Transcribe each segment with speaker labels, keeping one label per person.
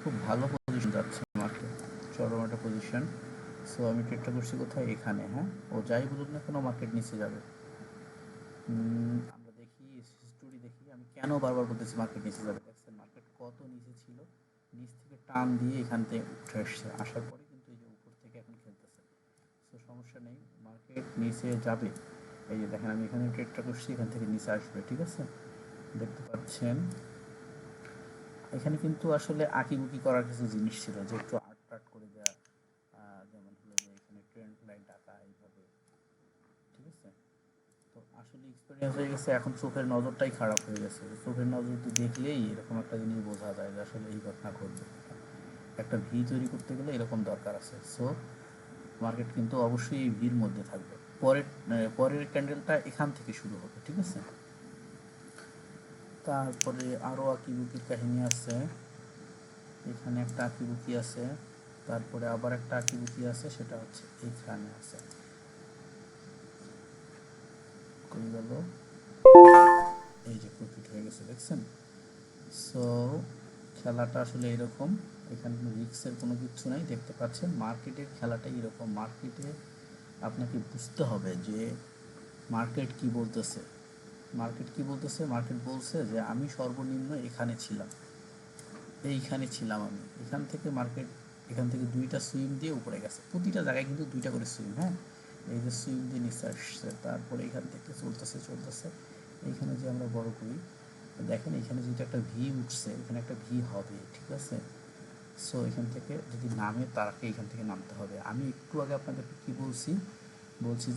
Speaker 1: খুব ভালো পজিশন যাচ্ছে মার্কেট, চরম একটা পজিশন। সো আমি ট্রেডটা করছি কোথায়, এখানে। হ্যাঁ, ও যাই বলুক না কেন মার্কেট নিচে যাবে। আমরা দেখি হিস্টোরি দেখি, আমি কেন বারবার বলতেছি মার্কেট নিচে যাবে। দেখছেন মার্কেট কত নিচে ছিল, নিচ থেকে টান দিয়ে এখান থেকে উঠে আসছে, আসার পরে কিন্তু এই যে উপর থেকে এখন খেলতেছে। সো সমস্যা নেই, মার্কেট নিচে যাবে। এই যে দেখেন আমি এখানে ট্রেডটা করছি, এখান থেকে নিচে আসবে, ঠিক আছে। দেখতে পাচ্ছেন এখানে কিন্তু আসলে আঁকিবুকি করার কিছু জিনিস ছিল, যে একটু আর্ট টার্ট করে দেওয়া, যেমন হলো যে এখানে ট্রেন্ড লাইন টাকা এইভাবে, ঠিক আছে। তো আসলে এক্সপিরিয়েন্স হয়ে গেছে, এখন চোখের নজরটাই খারাপ হয়ে গেছে। চোখের নজর দেখলেই এরকম একটা জিনিস বোঝা যায় যে আসলে এই ঘটনা ঘটবে। একটা ভি তৈরি করতে গেলে এরকম দরকার আছে। সো মার্কেট কিন্তু অবশ্যই এই ভির মধ্যে থাকবে। পরের ক্যান্ডেলটা এখান থেকে শুরু হবে, ঠিক আছে। তারপরে আরও আঁকিবুকির কাহিনী আছে, এখানে একটা আঁকিবুকি আছে, তারপরে আবার একটা আঁকিবুকি আছে, সেটা হচ্ছে এইখানে আছে। কই গেল, এই যে প্রফিট হয়ে গেছে, দেখছেন। সো খেলাটা আসলে এরকম, এখানে কোনো রিস্কের কোনো কিছু নাই। দেখতে পাচ্ছেন মার্কেটের খেলাটা এরকম। মার্কেটে আপনাকে বুঝতে হবে যে মার্কেট কি বলতেছে। মার্কেট কি বলতেছে, মার্কেট বলছে যে আমি সর্বনিম্ন এখানে ছিলাম, এইখানে ছিলাম আমি। এখান থেকে মার্কেট এখান থেকে দুইটা সুইং দিয়ে উপরে গেছে, প্রতিটা জায়গায় কিন্তু দুইটা করে সুইং। হ্যাঁ, এই যে সুইং দিয়ে নিচে আসছে, তারপরে এখান থেকে চলতেছে চলতেছে, এইখানে যে আমরা বড় করি, দেখেন এখানে যেটা একটা ভি উঠছে, এখানে একটা ভি হবে, ঠিক আছে। সো এখান থেকে যদি নামে, তারকে এখান থেকে নামতে হবে। আমি একটু আগে আপনাদেরকে কী বলছি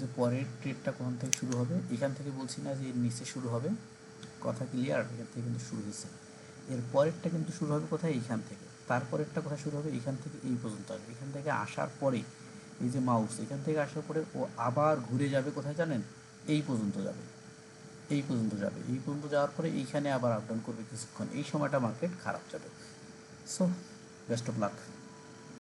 Speaker 1: যে পরের ট্রেডটা কোন থেকে শুরু হবে, এখান থেকে বলছি না যে এর নিচে শুরু হবে। কথা ক্লিয়ার, এখান থেকে কিন্তু শুরু হয়েছে। এর পরেরটা কিন্তু শুরু হবে কোথায়, এইখান থেকে। তারপরেরটা কোথায় শুরু হবে, এখান থেকে এই পর্যন্ত আসবে। এখান থেকে আসার পরে এই যে মাউস, এখান থেকে আসার পরে ও আবার ঘুরে যাবে কোথায় জানেন, এই পর্যন্ত যাবে, এই পর্যন্ত যাবে। এই পর্যন্ত যাওয়ার পরে এইখানে আবার আপ ডাউন করবে কিছুক্ষণ, এই সময়টা মার্কেট খারাপ যাবে। So best of luck.